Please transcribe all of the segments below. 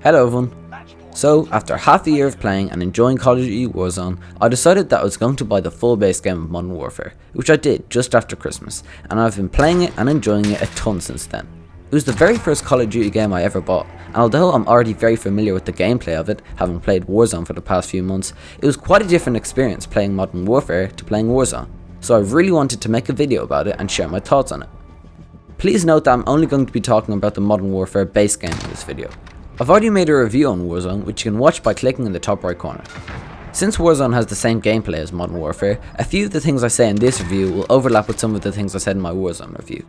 Hello everyone. So, after half a year of playing and enjoying Call of Duty Warzone, I decided that I was going to buy the full base game of Modern Warfare, which I did just after Christmas, and I've been playing it and enjoying it a ton since then. It was the very first Call of Duty game I ever bought, and although I'm already very familiar with the gameplay of it, having played Warzone for the past few months, it was quite a different experience playing Modern Warfare to playing Warzone, so I really wanted to make a video about it and share my thoughts on it. Please note that I'm only going to be talking about the Modern Warfare base game in this video. I've already made a review on Warzone, which you can watch by clicking in the top right corner. Since Warzone has the same gameplay as Modern Warfare, a few of the things I say in this review will overlap with some of the things I said in my Warzone review.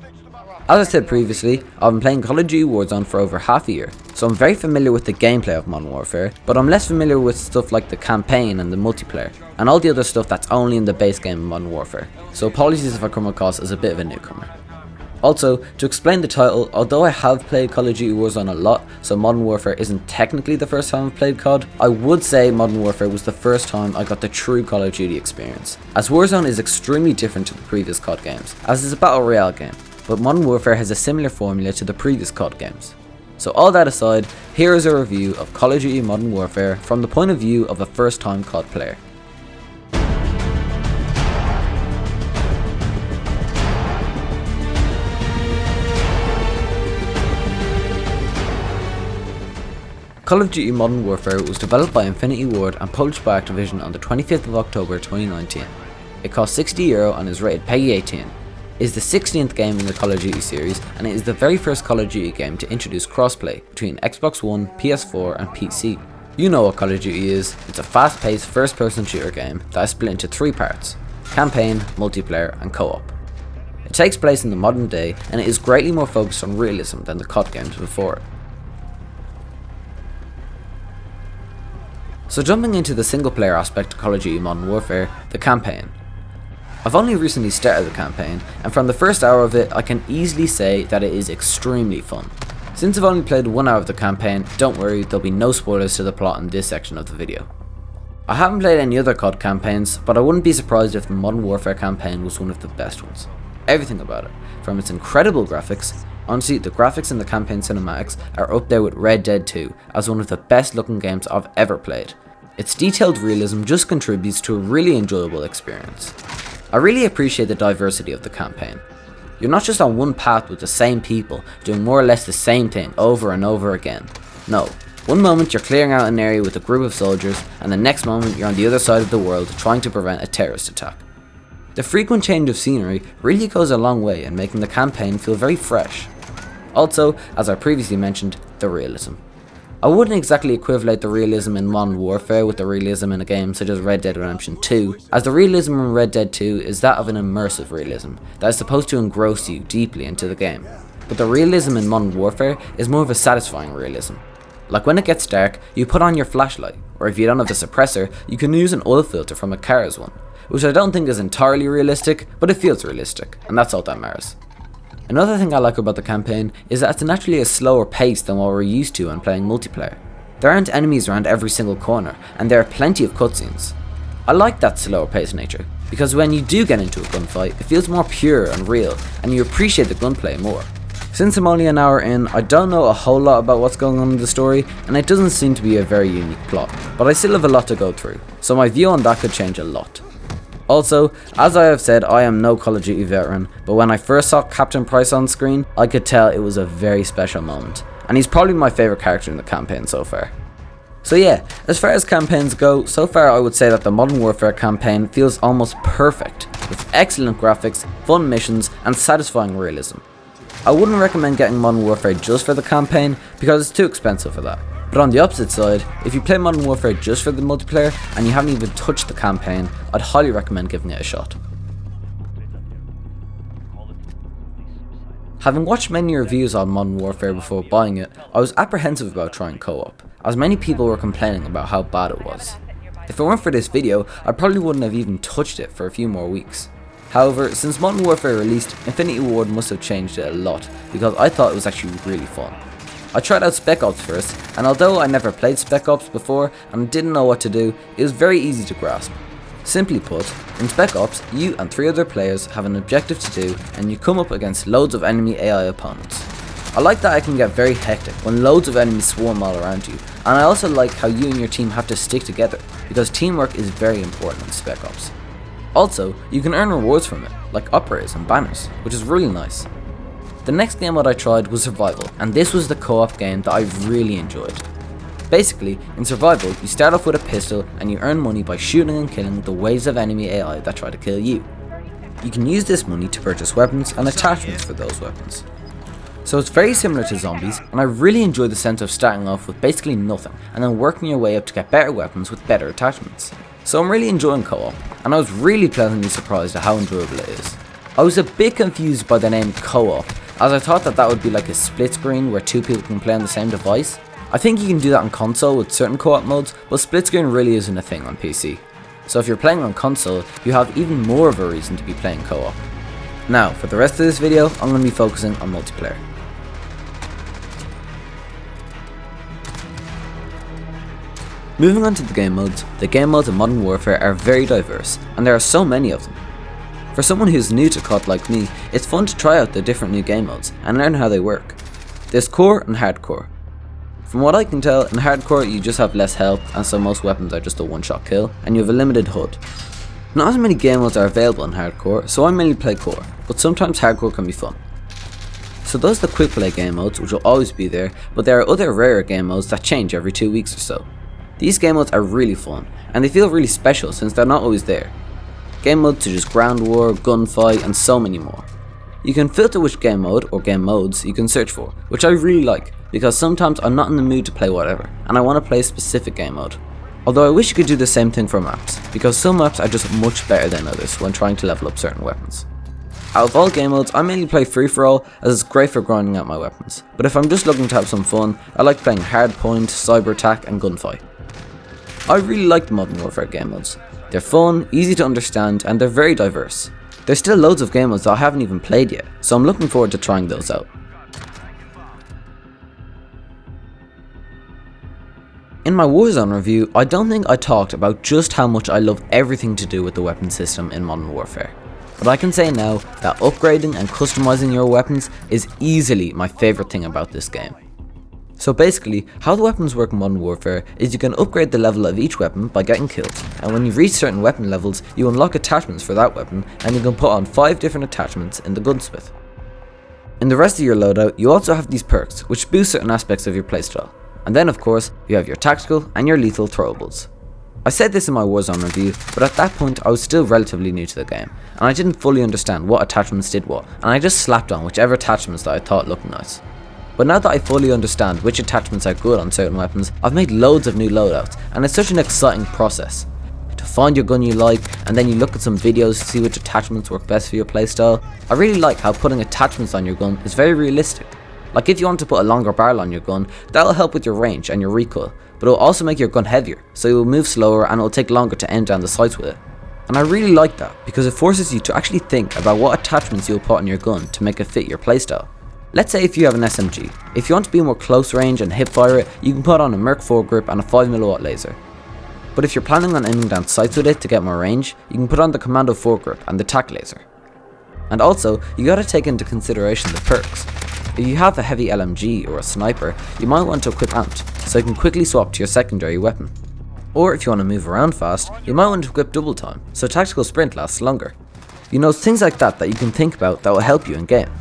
As I said previously, I've been playing Call of Duty Warzone for over half a year, so I'm very familiar with the gameplay of Modern Warfare, but I'm less familiar with stuff like the campaign and the multiplayer, and all the other stuff that's only in the base game of Modern Warfare, so apologies if I come across as a bit of a newcomer. Also, to explain the title, although I have played Call of Duty Warzone a lot, so Modern Warfare isn't technically the first time I've played COD, I would say Modern Warfare was the first time I got the true Call of Duty experience, as Warzone is extremely different to the previous COD games, as it's a battle royale game, but Modern Warfare has a similar formula to the previous COD games. So all that aside, here is a review of Call of Duty Modern Warfare from the point of view of a first time COD player. Call of Duty Modern Warfare was developed by Infinity Ward and published by Activision on the 25th of October 2019. It cost €60 and is rated PEGI 18. It is the 16th game in the Call of Duty series, and it is the very first Call of Duty game to introduce crossplay between Xbox One, PS4 and PC. You know what Call of Duty is. It's a fast-paced first-person shooter game that is split into three parts: campaign, multiplayer and co-op. It takes place in the modern day, and it is greatly more focused on realism than the COD games before it. So jumping into the single player aspect of Call of Duty Modern Warfare, the campaign. I've only recently started the campaign, and from the first hour of it I can easily say that it is extremely fun. Since I've only played 1 hour of the campaign, don't worry, there'll be no spoilers to the plot in this section of the video. I haven't played any other COD campaigns, but I wouldn't be surprised if the Modern Warfare campaign was one of the best ones. Everything about it, from its incredible graphics. Honestly, the graphics in the campaign cinematics are up there with Red Dead 2 as one of the best looking games I've ever played. Its detailed realism just contributes to a really enjoyable experience. I really appreciate the diversity of the campaign. You're not just on one path with the same people doing more or less the same thing over and over again. No, one moment you're clearing out an area with a group of soldiers, and the next moment you're on the other side of the world trying to prevent a terrorist attack. The frequent change of scenery really goes a long way in making the campaign feel very fresh. Also, as I previously mentioned, the realism. I wouldn't exactly equivalent the realism in Modern Warfare with the realism in a game such as Red Dead Redemption 2, as the realism in Red Dead 2 is that of an immersive realism that is supposed to engross you deeply into the game. But the realism in Modern Warfare is more of a satisfying realism. Like when it gets dark, you put on your flashlight, or if you don't have a suppressor, you can use an oil filter from a car's one, which I don't think is entirely realistic, but it feels realistic, and that's all that matters. Another thing I like about the campaign is that it's naturally a slower pace than what we're used to when playing multiplayer. There aren't enemies around every single corner, and there are plenty of cutscenes. I like that slower pace nature, because when you do get into a gunfight, it feels more pure and real, and you appreciate the gunplay more. Since I'm only an hour in, I don't know a whole lot about what's going on in the story, and it doesn't seem to be a very unique plot, but I still have a lot to go through, so my view on that could change a lot. Also, as I have said, I am no Call of Duty veteran, but when I first saw Captain Price on screen, I could tell it was a very special moment, and he's probably my favourite character in the campaign so far. So yeah, as far as campaigns go, so far I would say that the Modern Warfare campaign feels almost perfect, with excellent graphics, fun missions, and satisfying realism. I wouldn't recommend getting Modern Warfare just for the campaign, because it's too expensive for that. But on the opposite side, if you play Modern Warfare just for the multiplayer and you haven't even touched the campaign, I'd highly recommend giving it a shot. Having watched many reviews on Modern Warfare before buying it, I was apprehensive about trying co-op, as many people were complaining about how bad it was. If it weren't for this video, I probably wouldn't have even touched it for a few more weeks. However, since Modern Warfare released, Infinity Ward must have changed it a lot, because I thought it was actually really fun. I tried out Spec Ops first, and although I never played Spec Ops before and didn't know what to do, it was very easy to grasp. Simply put, in Spec Ops, you and 3 other players have an objective to do, and you come up against loads of enemy AI opponents. I like that it can get very hectic when loads of enemies swarm all around you, and I also like how you and your team have to stick together, because teamwork is very important in Spec Ops. Also, you can earn rewards from it, like operators and banners, which is really nice. The next game mode I tried was Survival, and this was the co-op game that I really enjoyed. Basically, in Survival, you start off with a pistol and you earn money by shooting and killing the waves of enemy AI that try to kill you. You can use this money to purchase weapons and attachments for those weapons. So it's very similar to zombies, and I really enjoy the sense of starting off with basically nothing and then working your way up to get better weapons with better attachments. So I'm really enjoying co-op, and I was really pleasantly surprised at how enjoyable it is. I was a bit confused by the name co-op, as I thought that would be like a split screen where two people can play on the same device. I think you can do that on console with certain co-op modes, but split screen really isn't a thing on PC. So if you're playing on console, you have even more of a reason to be playing co-op. Now, for the rest of this video, I'm going to be focusing on multiplayer. Moving on to the game modes of Modern Warfare are very diverse, and there are so many of them. For someone who's new to COD like me, it's fun to try out the different new game modes and learn how they work. There's core and hardcore. From what I can tell, in hardcore you just have less health, and so most weapons are just a one-shot kill, and you have a limited HUD. Not as many game modes are available in hardcore, so I mainly play core, but sometimes hardcore can be fun. So those are the quick play game modes, which will always be there, but there are other rarer game modes that change every 2 weeks or so. These game modes are really fun, and they feel really special since they're not always there. Game modes such as ground war, gunfight, and so many more. You can filter which game mode, or game modes, you can search for, which I really like, because sometimes I'm not in the mood to play whatever, and I want to play a specific game mode. Although I wish you could do the same thing for maps, because some maps are just much better than others when trying to level up certain weapons. Out of all game modes, I mainly play free-for-all, as it's great for grinding out my weapons, but if I'm just looking to have some fun, I like playing hardpoint, cyber attack, and gunfight. I really like the Modern Warfare game modes. They're fun, easy to understand, and they're very diverse. There's still loads of game modes that I haven't even played yet, so I'm looking forward to trying those out. In my Warzone review, I don't think I talked about just how much I love everything to do with the weapon system in Modern Warfare. But I can say now that upgrading and customizing your weapons is easily my favourite thing about this game. So basically, how the weapons work in Modern Warfare is you can upgrade the level of each weapon by getting killed, and when you reach certain weapon levels, you unlock attachments for that weapon, and you can put on 5 different attachments in the gunsmith. In the rest of your loadout, you also have these perks, which boost certain aspects of your playstyle. And then of course, you have your tactical and your lethal throwables. I said this in my Warzone review, but at that point I was still relatively new to the game, and I didn't fully understand what attachments did what, and I just slapped on whichever attachments that I thought looked nice. But now that I fully understand which attachments are good on certain weapons, I've made loads of new loadouts, and it's such an exciting process. To find your gun you like, and then you look at some videos to see which attachments work best for your playstyle. I really like how putting attachments on your gun is very realistic. Like if you want to put a longer barrel on your gun, that'll help with your range and your recoil, but it'll also make your gun heavier, so it will move slower and it'll take longer to aim down the sights with it. And I really like that, because it forces you to actually think about what attachments you'll put on your gun to make it fit your playstyle. Let's say if you have an SMG, if you want to be more close range and hip fire it, you can put on a Merc foregrip and a 5mm laser. But if you're planning on aiming down sights with it to get more range, you can put on the Commando foregrip and the tac laser. And also, you gotta take into consideration the perks. If you have a heavy LMG or a sniper, you might want to equip Amped, so you can quickly swap to your secondary weapon. Or if you want to move around fast, you might want to equip Double Time, so Tactical Sprint lasts longer. You know, things like that you can think about that will help you in game.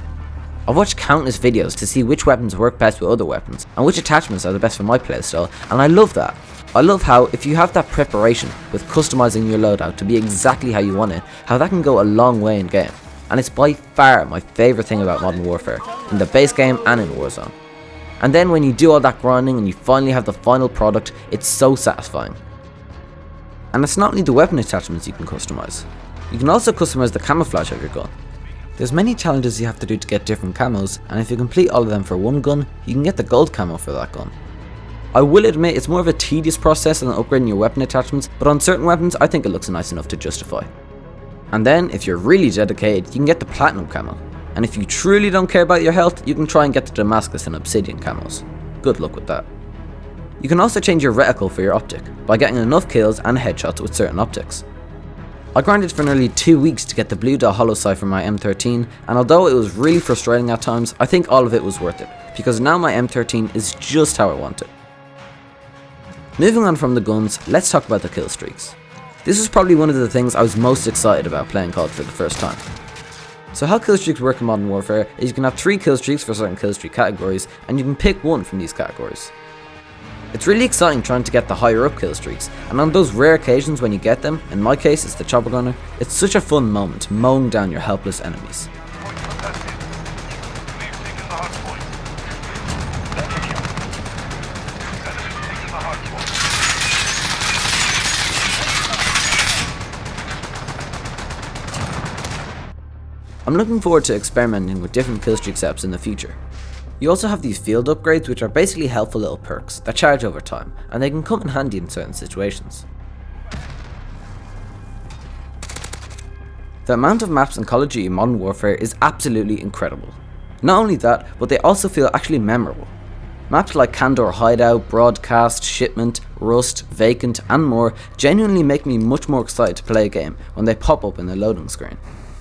I've watched countless videos to see which weapons work best with other weapons, and which attachments are the best for my playstyle, and I love that. I love how, if you have that preparation with customizing your loadout to be exactly how you want it, how that can go a long way in game. And it's by far my favourite thing about Modern Warfare, in the base game and in Warzone. And then when you do all that grinding and you finally have the final product, it's so satisfying. And it's not only the weapon attachments you can customise. You can also customise the camouflage of your gun. There's many challenges you have to do to get different camos, and if you complete all of them for one gun, you can get the gold camo for that gun. I will admit it's more of a tedious process than upgrading your weapon attachments, but on certain weapons I think it looks nice enough to justify. And then, if you're really dedicated, you can get the platinum camo. And if you truly don't care about your health, you can try and get the Damascus and Obsidian camos. Good luck with that. You can also change your reticle for your optic, by getting enough kills and headshots with certain optics. I grinded for nearly 2 weeks to get the blue dot holo sight for my M13, and although it was really frustrating at times, I think all of it was worth it, because now my M13 is just how I want it. Moving on from the guns, let's talk about the kill streaks. This was probably one of the things I was most excited about playing COD for the first time. So how kill streaks work in Modern Warfare is you can have 3 kill streaks for certain kill streak categories, and you can pick one from these categories. It's really exciting trying to get the higher up kill streaks, and on those rare occasions when you get them, in my case it's the chopper gunner, it's such a fun moment mowing down your helpless enemies. I'm looking forward to experimenting with different killstreak setups in the future. You also have these field upgrades, which are basically helpful little perks that charge over time, and they can come in handy in certain situations. The amount of maps in Call of Duty Modern Warfare is absolutely incredible. Not only that, but they also feel actually memorable. Maps like Candor Hideout, Broadcast, Shipment, Rust, Vacant and more genuinely make me much more excited to play a game when they pop up in the loading screen.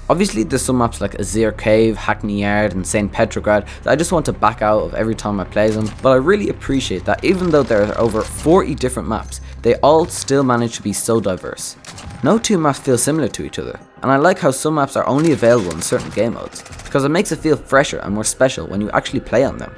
Obviously there's some maps like Azir Cave, Hackney Yard and St. Petrograd that I just want to back out of every time I play them, but I really appreciate that even though there are over 40 different maps, they all still manage to be so diverse. No two maps feel similar to each other, and I like how some maps are only available in certain game modes, because it makes it feel fresher and more special when you actually play on them.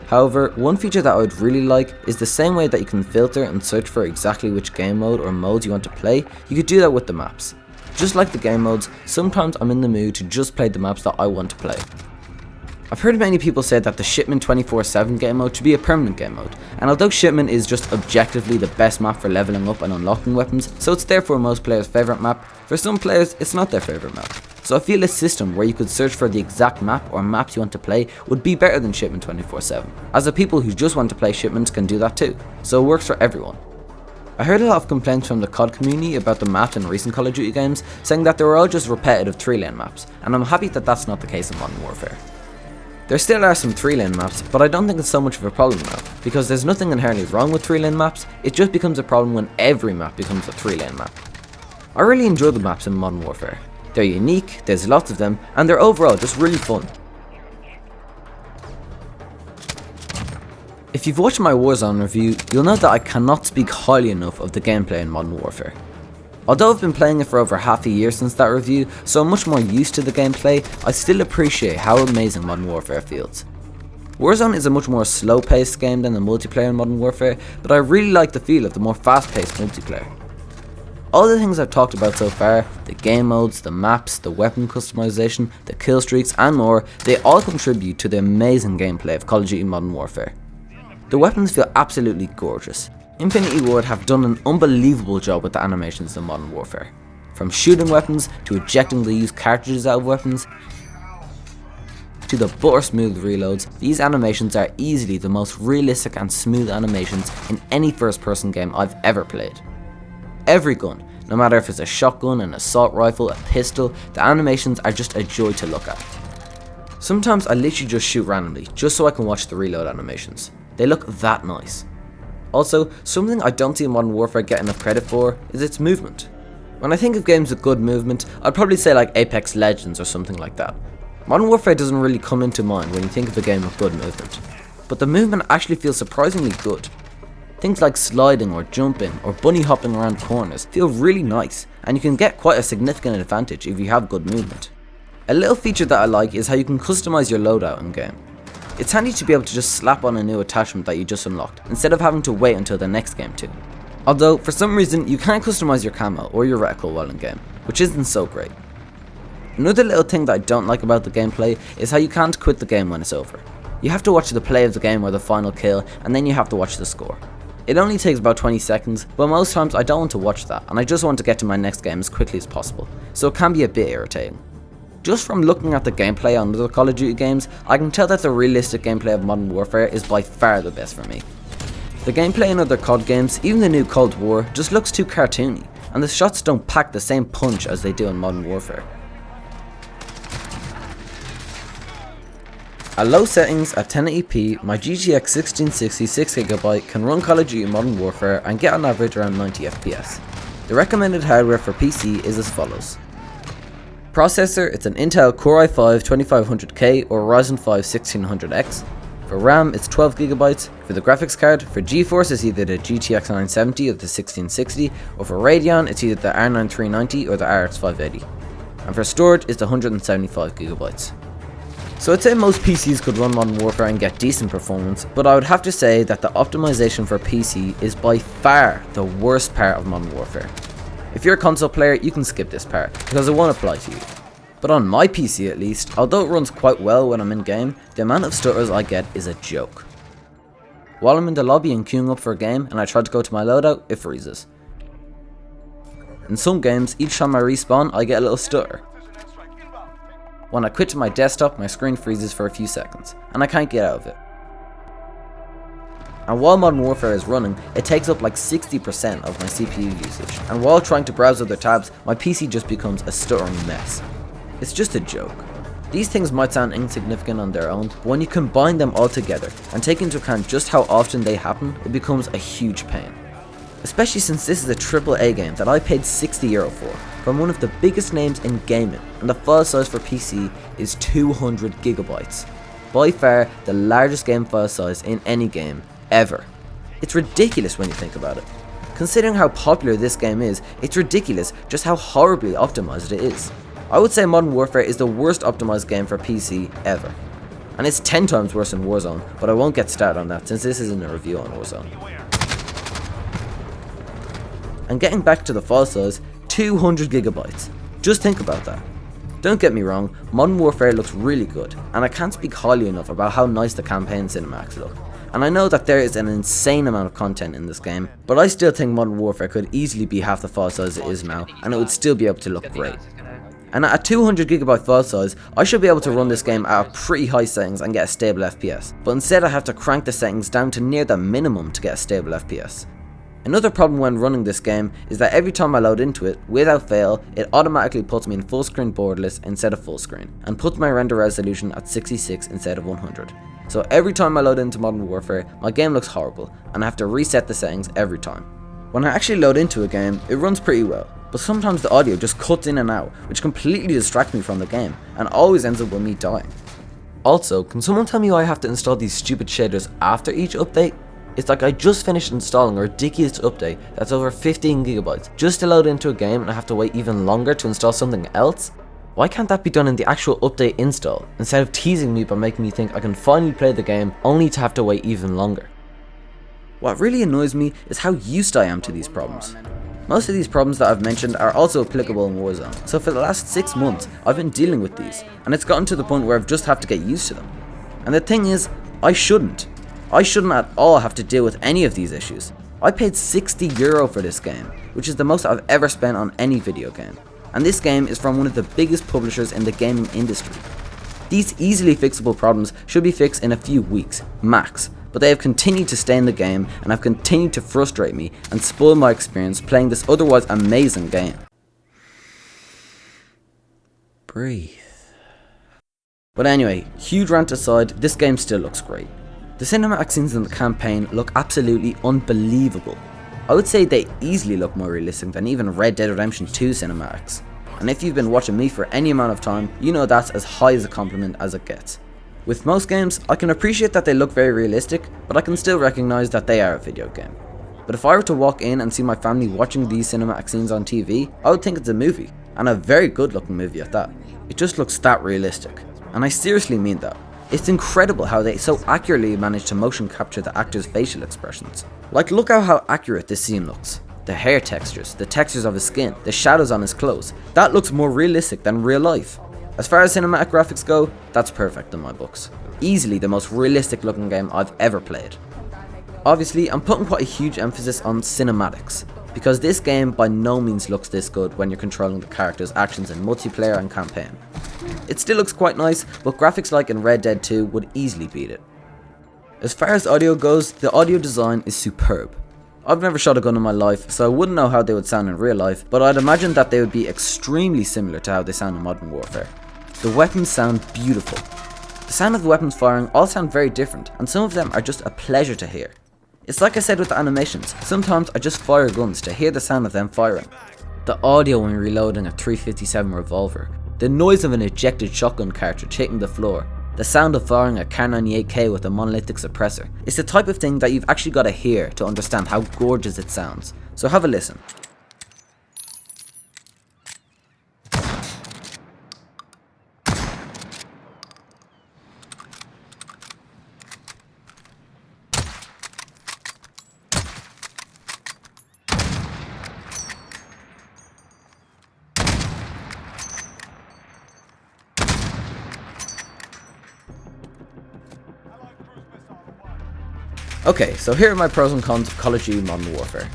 However, one feature that I would really like is the same way that you can filter and search for exactly which game mode or modes you want to play, you could do that with the maps. Just like the game modes, sometimes I'm in the mood to just play the maps that I want to play. I've heard many people say that the Shipment 24/7 game mode should be a permanent game mode, and although Shipment is just objectively the best map for leveling up and unlocking weapons, so it's therefore most players' favourite map, for some players it's not their favourite map. So I feel a system where you could search for the exact map or maps you want to play would be better than Shipment 24/7, as the people who just want to play Shipments can do that too, so it works for everyone. I heard a lot of complaints from the COD community about the maps in recent Call of Duty games, saying that they were all just repetitive 3-lane maps, and I'm happy that that's not the case in Modern Warfare. There still are some 3-lane maps, but I don't think it's so much of a problem now, because there's nothing inherently wrong with 3-lane maps, it just becomes a problem when every map becomes a 3-lane map. I really enjoy the maps in Modern Warfare. They're unique, there's lots of them, and they're overall just really fun. If you've watched my Warzone review, you'll know that I cannot speak highly enough of the gameplay in Modern Warfare. Although I've been playing it for over half a year since that review, so I'm much more used to the gameplay, I still appreciate how amazing Modern Warfare feels. Warzone is a much more slow-paced game than the multiplayer in Modern Warfare, but I really like the feel of the more fast-paced multiplayer. All the things I've talked about so far, the game modes, the maps, the weapon customization, the kill streaks and more, they all contribute to the amazing gameplay of Call of Duty Modern Warfare. The weapons feel absolutely gorgeous. Infinity Ward have done an unbelievable job with the animations in Modern Warfare. From shooting weapons, to ejecting the used cartridges out of weapons, to the butter smooth reloads, these animations are easily the most realistic and smooth animations in any first person game I've ever played. Every gun, no matter if it's a shotgun, an assault rifle, a pistol, the animations are just a joy to look at. Sometimes I literally just shoot randomly, just so I can watch the reload animations. They look that nice. Also, something I don't see Modern Warfare get enough credit for is its movement. When I think of games with good movement, I'd probably say like Apex Legends or something like that. Modern Warfare doesn't really come into mind when you think of a game with good movement. But the movement actually feels surprisingly good. Things like sliding or jumping or bunny hopping around corners feel really nice, and you can get quite a significant advantage if you have good movement. A little feature that I like is how you can customize your loadout in game. It's handy to be able to just slap on a new attachment that you just unlocked, instead of having to wait until the next game too. Although, for some reason, you can't customize your camo or your reticle while in game, which isn't so great. Another little thing that I don't like about the gameplay is how you can't quit the game when it's over. You have to watch the play of the game or the final kill, and then you have to watch the score. It only takes about 20 seconds, but most times I don't want to watch that, and I just want to get to my next game as quickly as possible, so it can be a bit irritating. Just from looking at the gameplay on other Call of Duty games, I can tell that the realistic gameplay of Modern Warfare is by far the best for me. The gameplay in other COD games, even the new Cold War, just looks too cartoony, and the shots don't pack the same punch as they do in Modern Warfare. At low settings at 1080p, my GTX 1660 6GB can run Call of Duty Modern Warfare and get on average around 90 FPS. The recommended hardware for PC is as follows. Processor, it's an Intel Core i5-2500K or Ryzen 5 1600X. For RAM, it's 12GB. For the graphics card, for GeForce, it's either the GTX 970 or the 1660, or for Radeon, it's either the R9 390 or the RX 580. And for storage, it's 175GB. So I'd say most PCs could run Modern Warfare and get decent performance, but I would have to say that the optimization for PC is by far the worst part of Modern Warfare. If you're a console player, you can skip this part, because it won't apply to you. But on my PC at least, although it runs quite well when I'm in game, the amount of stutters I get is a joke. While I'm in the lobby and queuing up for a game and I try to go to my loadout, it freezes. In some games, each time I respawn, I get a little stutter. When I quit to my desktop, my screen freezes for a few seconds, and I can't get out of it. And while Modern Warfare is running, it takes up like 60% of my CPU usage, and while trying to browse other tabs, my PC just becomes a stuttering mess. It's just a joke. These things might sound insignificant on their own, but when you combine them all together and take into account just how often they happen, it becomes a huge pain. Especially since this is a AAA game that I paid €60 for, from one of the biggest names in gaming, and the file size for PC is 200GB. By far the largest game file size in any game, ever. It's ridiculous when you think about it. Considering how popular this game is, it's ridiculous just how horribly optimized it is. I would say Modern Warfare is the worst optimized game for PC ever. And it's 10 times worse than Warzone, but I won't get started on that since this isn't a review on Warzone. And getting back to the file size, 200GB. Just think about that. Don't get me wrong, Modern Warfare looks really good, and I can't speak highly enough about how nice the campaign cinematics look. And I know that there is an insane amount of content in this game, but I still think Modern Warfare could easily be half the file size it is now, and it would still be able to look great. And at a 200GB file size, I should be able to run this game at a pretty high settings and get a stable FPS, but instead I have to crank the settings down to near the minimum to get a stable FPS. Another problem when running this game is that every time I load into it, without fail, it automatically puts me in full screen borderless instead of full screen, and puts my render resolution at 66 instead of 100. So every time I load into Modern Warfare, my game looks horrible, and I have to reset the settings every time. When I actually load into a game, it runs pretty well, but sometimes the audio just cuts in and out, which completely distracts me from the game, and always ends up with me dying. Also, can someone tell me why I have to install these stupid shaders after each update? It's like I just finished installing a ridiculous update that's over 15GB just to load into a game and I have to wait even longer to install something else? Why can't that be done in the actual update install, instead of teasing me by making me think I can finally play the game only to have to wait even longer? What really annoys me is how used I am to these problems. Most of these problems that I've mentioned are also applicable in Warzone, so for the last 6 months I've been dealing with these, and it's gotten to the point where I've just have to get used to them. And the thing is, I shouldn't at all have to deal with any of these issues. I paid €60 for this game, which is the most I've ever spent on any video game. And this game is from one of the biggest publishers in the gaming industry. These easily fixable problems should be fixed in a few weeks, max, but they have continued to stay in the game and have continued to frustrate me and spoil my experience playing this otherwise amazing game. Breathe. But anyway, huge rant aside, this game still looks great. The cinematic scenes in the campaign look absolutely unbelievable. I would say they easily look more realistic than even Red Dead Redemption 2 cinematics. And if you've been watching me for any amount of time, you know that's as high as a compliment as it gets. With most games, I can appreciate that they look very realistic, but I can still recognise that they are a video game. But if I were to walk in and see my family watching these cinematic scenes on TV, I would think it's a movie, and a very good looking movie at that. It just looks that realistic, and I seriously mean that. It's incredible how they so accurately manage to motion capture the actors' facial expressions. Like, look at how accurate this scene looks. The hair textures, the textures of his skin, the shadows on his clothes. That looks more realistic than real life. As far as cinematic graphics go, that's perfect in my books. Easily the most realistic looking game I've ever played. Obviously, I'm putting quite a huge emphasis on cinematics, because this game by no means looks this good when you're controlling the character's actions in multiplayer and campaign. It still looks quite nice, but graphics like in Red Dead 2 would easily beat it. As far as audio goes, the audio design is superb. I've never shot a gun in my life, so I wouldn't know how they would sound in real life, but I'd imagine that they would be extremely similar to how they sound in Modern Warfare. The weapons sound beautiful. The sound of the weapons firing all sound very different, and some of them are just a pleasure to hear. It's like I said with the animations, sometimes I just fire guns to hear the sound of them firing. The audio when reloading a 357 revolver, the noise of an ejected shotgun cartridge hitting the floor, the sound of firing a Kar98K with a monolithic suppressor. It's the type of thing that you've actually got to hear to understand how gorgeous it sounds. So have a listen. Okay, so here are my pros and cons of Call of Duty Modern Warfare.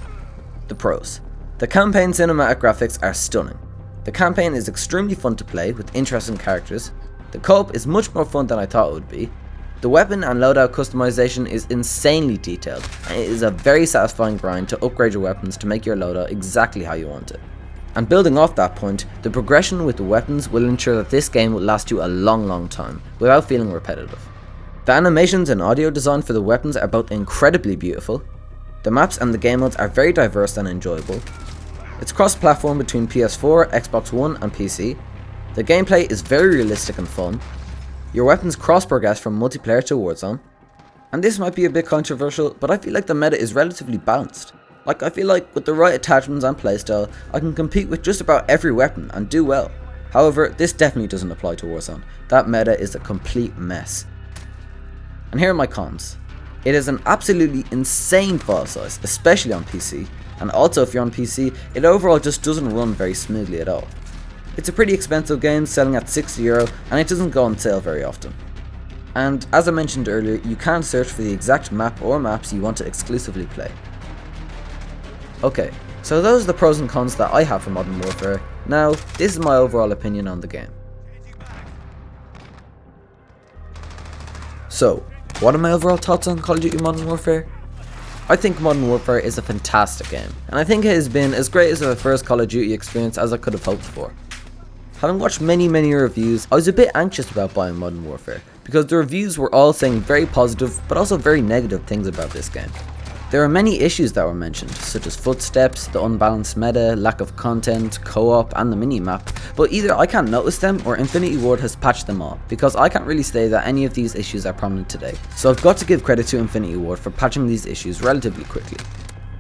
The pros. The campaign cinematic graphics are stunning. The campaign is extremely fun to play with interesting characters. The co-op is much more fun than I thought it would be. The weapon and loadout customization is insanely detailed, and it is a very satisfying grind to upgrade your weapons to make your loadout exactly how you want it. And building off that point, the progression with the weapons will ensure that this game will last you a long time, without feeling repetitive. The animations and audio design for the weapons are both incredibly beautiful. The maps and the game modes are very diverse and enjoyable. It's cross-platform between PS4, Xbox One and PC. The gameplay is very realistic and fun. Your weapons cross-progress from multiplayer to Warzone. And this might be a bit controversial, but I feel like the meta is relatively balanced. Like, I feel like with the right attachments and playstyle, I can compete with just about every weapon and do well. However, this definitely doesn't apply to Warzone. That meta is a complete mess. And here are my cons. It is an absolutely insane file size, especially on PC, and also if you're on PC, it overall just doesn't run very smoothly at all. It's a pretty expensive game, selling at €60, and it doesn't go on sale very often. And as I mentioned earlier, you can't search for the exact map or maps you want to exclusively play. Okay, so those are the pros and cons that I have for Modern Warfare. Now, this is my overall opinion on the game. So, what are my overall thoughts on Call of Duty Modern Warfare? I think Modern Warfare is a fantastic game, and I think it has been as great as a first Call of Duty experience as I could have hoped for. Having watched many reviews, I was a bit anxious about buying Modern Warfare, because the reviews were all saying very positive but also very negative things about this game. There are many issues that were mentioned, such as footsteps, the unbalanced meta, lack of content, co-op and the mini-map, but either I can't notice them or Infinity Ward has patched them all, because I can't really say that any of these issues are prominent today. So I've got to give credit to Infinity Ward for patching these issues relatively quickly.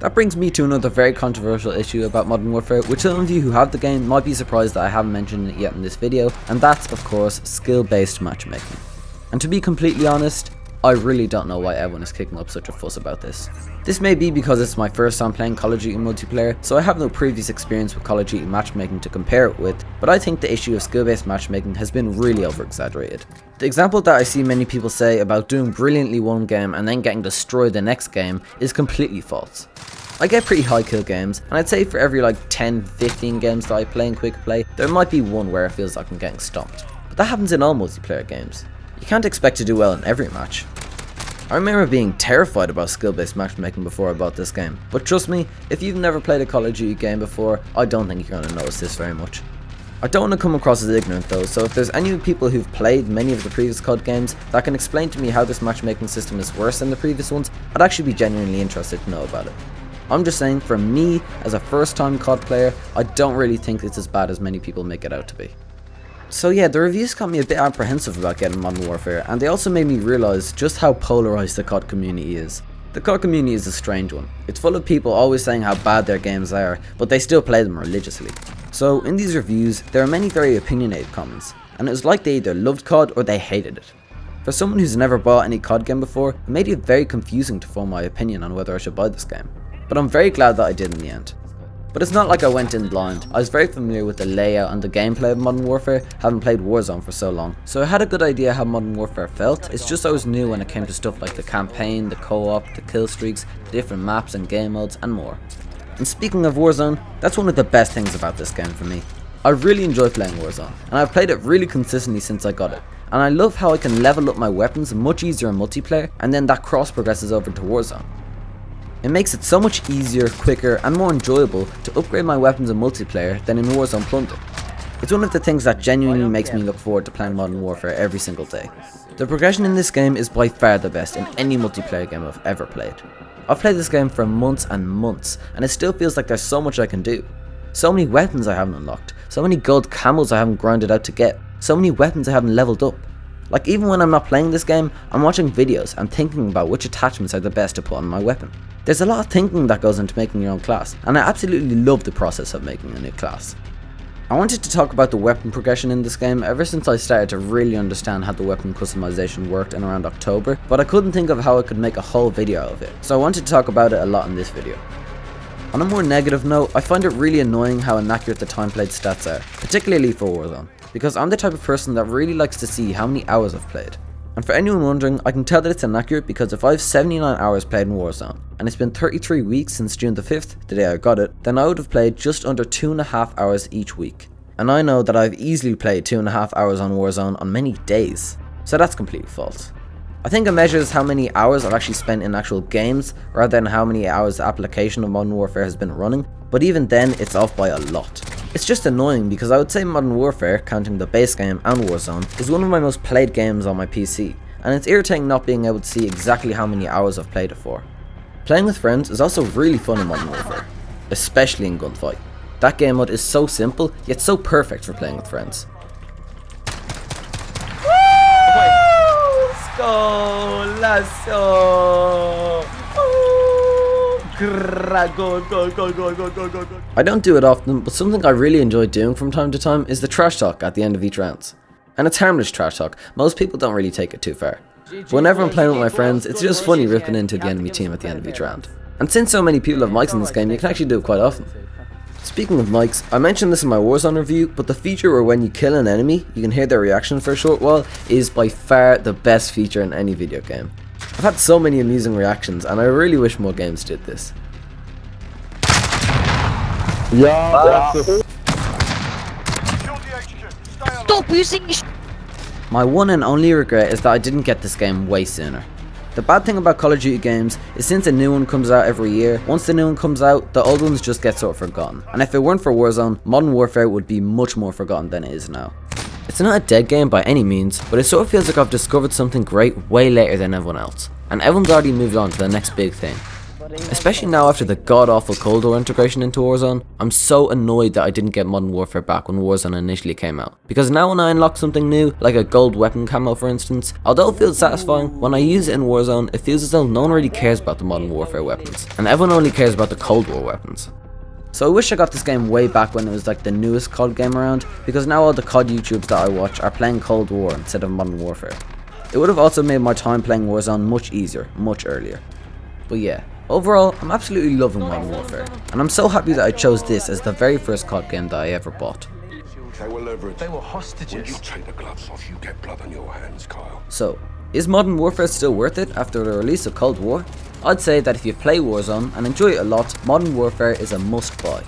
That brings me to another very controversial issue about Modern Warfare, which some of you who have the game might be surprised that I haven't mentioned it yet in this video, and that's of course skill-based matchmaking. And to be completely honest, I really don't know why everyone is kicking up such a fuss about this. This may be because it's my first time playing Call of Duty multiplayer, so I have no previous experience with Call of Duty matchmaking to compare it with, but I think the issue of skill-based matchmaking has been really over-exaggerated. The example that I see many people say about doing brilliantly one game and then getting destroyed the next game is completely false. I get pretty high kill games, and I'd say for every 10-15 games that I play in quick play, there might be one where it feels like I'm getting stomped. But that happens in all multiplayer games. You can't expect to do well in every match. I remember being terrified about skill-based matchmaking before I bought this game, but trust me, if you've never played a Call of Duty game before, I don't think you're going to notice this very much. I don't want to come across as ignorant though, so if there's any people who've played many of the previous COD games that can explain to me how this matchmaking system is worse than the previous ones, I'd actually be genuinely interested to know about it. I'm just saying, for me, as a first time COD player, I don't really think it's as bad as many people make it out to be. So yeah, the reviews got me a bit apprehensive about getting Modern Warfare, and they also made me realise just how polarised the COD community is. The COD community is a strange one. It's full of people always saying how bad their games are, but they still play them religiously. So in these reviews, there are many very opinionated comments, and it was like they either loved COD or they hated it. For someone who's never bought any COD game before, it made it very confusing to form my opinion on whether I should buy this game. But I'm very glad that I did in the end. But it's not like I went in blind. I was very familiar with the layout and the gameplay of Modern Warfare, having played Warzone for so long. So I had a good idea how Modern Warfare felt, it's just I was new when it came to stuff like the campaign, the co-op, the kill streaks, the different maps and game modes and more. And speaking of Warzone, that's one of the best things about this game for me. I really enjoy playing Warzone, and I've played it really consistently since I got it. And I love how I can level up my weapons much easier in multiplayer, and then that cross progresses over to Warzone. It makes it so much easier, quicker and more enjoyable to upgrade my weapons in multiplayer than in Warzone Plunder. It's one of the things that genuinely makes me look forward to playing Modern Warfare every single day. The progression in this game is by far the best in any multiplayer game I've ever played. I've played this game for months and months, and it still feels like there's so much I can do. So many weapons I haven't unlocked, so many gold camels I haven't grinded out to get, so many weapons I haven't leveled up. Like, even when I'm not playing this game, I'm watching videos and thinking about which attachments are the best to put on my weapon. There's a lot of thinking that goes into making your own class, and I absolutely love the process of making a new class. I wanted to talk about the weapon progression in this game ever since I started to really understand how the weapon customization worked in around October, but I couldn't think of how I could make a whole video of it, so I wanted to talk about it a lot in this video. On a more negative note, I find it really annoying how inaccurate the time played stats are, particularly for Warzone, because I'm the type of person that really likes to see how many hours I've played. And for anyone wondering, I can tell that it's inaccurate because if I have 79 hours played in Warzone, and it's been 33 weeks since June the 5th, the day I got it, then I would have played just under 2.5 hours each week. And I know that I've easily played 2.5 hours on Warzone on many days, so that's completely false. I think it measures how many hours I've actually spent in actual games, rather than how many hours the application of Modern Warfare has been running, but even then it's off by a lot. It's just annoying because I would say Modern Warfare, counting the base game and Warzone, is one of my most played games on my PC, and it's irritating not being able to see exactly how many hours I've played it for. Playing with friends is also really fun in Modern Warfare, especially in Gunfight. That game mode is so simple, yet so perfect for playing with friends. Let's go! Let's go! I don't do it often, but something I really enjoy doing from time to time is the trash talk at the end of each round. And it's harmless trash talk, most people don't really take it too far. But whenever I'm playing with my friends, it's just funny ripping into the enemy team at the end of each round. And since so many people have mics in this game, you can actually do it quite often. Speaking of mics, I mentioned this in my Warzone review, but the feature where when you kill an enemy, you can hear their reaction for a short while is by far the best feature in any video game. I've had so many amusing reactions, and I really wish more games did this. Stop using. My one and only regret is that I didn't get this game way sooner. The bad thing about Call of Duty games is since a new one comes out every year, once the new one comes out, the old ones just get sort of forgotten. And if it weren't for Warzone, Modern Warfare would be much more forgotten than it is now. It's not a dead game by any means, but it sort of feels like I've discovered something great way later than everyone else, and everyone's already moved on to the next big thing. Especially now after the god-awful Cold War integration into Warzone, I'm so annoyed that I didn't get Modern Warfare back when Warzone initially came out. Because now when I unlock something new, like a gold weapon camo for instance, although it feels satisfying, when I use it in Warzone, it feels as though no one really cares about the Modern Warfare weapons, and everyone only cares about the Cold War weapons. So I wish I got this game way back when it was like the newest COD game around, because now all the COD YouTubes that I watch are playing Cold War instead of Modern Warfare. It would have also made my time playing Warzone much easier, much earlier. But yeah, overall, I'm absolutely loving Modern Warfare, and I'm so happy that I chose this as the very first COD game that I ever bought. They were leveraged. They were hostages. When you take the gloves off, you get blood on your hands, Kyle. So, is Modern Warfare still worth it after the release of Cold War? I'd say that if you play Warzone and enjoy it a lot, Modern Warfare is a must buy.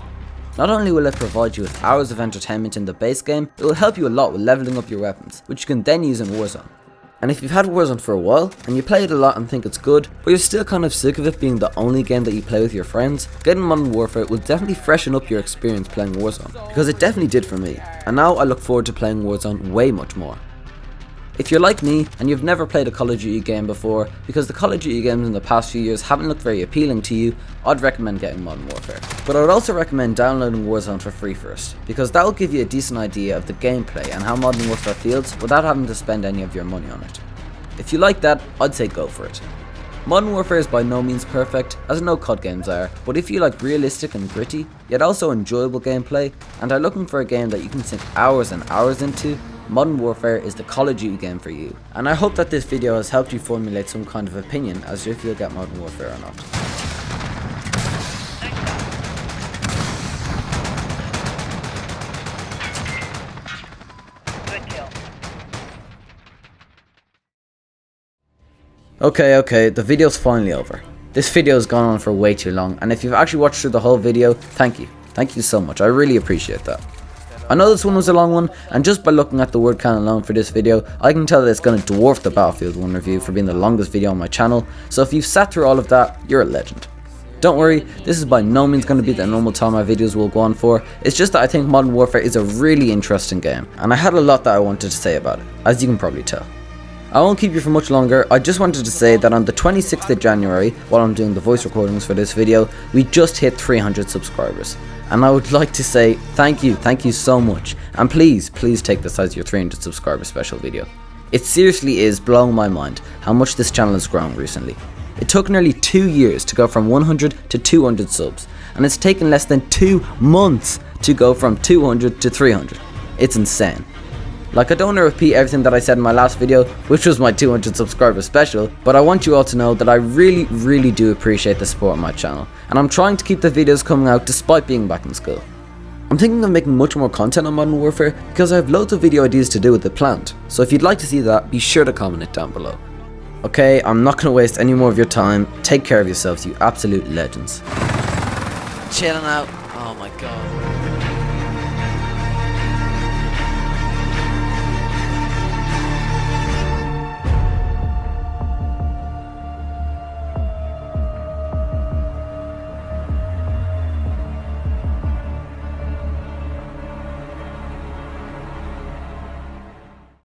Not only will it provide you with hours of entertainment in the base game, it will help you a lot with leveling up your weapons, which you can then use in Warzone. And if you've had Warzone for a while, and you play it a lot and think it's good, but you're still kind of sick of it being the only game that you play with your friends, getting Modern Warfare will definitely freshen up your experience playing Warzone, because it definitely did for me, and now I look forward to playing Warzone way much more. If you're like me, and you've never played a Call of Duty game before, because the Call of Duty games in the past few years haven't looked very appealing to you, I'd recommend getting Modern Warfare. But I would also recommend downloading Warzone for free first, because that will give you a decent idea of the gameplay and how Modern Warfare feels without having to spend any of your money on it. If you like that, I'd say go for it. Modern Warfare is by no means perfect, as no COD games are, but if you like realistic and gritty, yet also enjoyable gameplay, and are looking for a game that you can sink hours and hours into, Modern Warfare is the Call of Duty game for you. And I hope that this video has helped you formulate some kind of opinion as to if you'll get Modern Warfare or not. Okay, the video's finally over. This video has gone on for way too long, and if you've actually watched through the whole video, thank you. Thank you so much, I really appreciate that. I know this one was a long one, and just by looking at the word count alone for this video, I can tell that it's going to dwarf the Battlefield 1 review for being the longest video on my channel, so if you've sat through all of that, you're a legend. Don't worry, this is by no means going to be the normal time my videos will go on for. It's just that I think Modern Warfare is a really interesting game, and I had a lot that I wanted to say about it, as you can probably tell. I won't keep you for much longer. I just wanted to say that on the 26th of January, while I'm doing the voice recordings for this video, we just hit 300 subscribers. And I would like to say thank you so much. And please take this as your 300 subscriber special video. It seriously is blowing my mind how much this channel has grown recently. It took nearly 2 years to go from 100 to 200 subs, and it's taken less than 2 months to go from 200 to 300. It's insane. Like, I don't want to repeat everything that I said in my last video, which was my 200 subscriber special, but I want you all to know that I really do appreciate the support on my channel, and I'm trying to keep the videos coming out despite being back in school. I'm thinking of making much more content on Modern Warfare because I have loads of video ideas to do with it planned, so if you'd like to see that, be sure to comment it down below. Okay, I'm not going to waste any more of your time. Take care of yourselves, you absolute legends. Chilling out. Oh my god.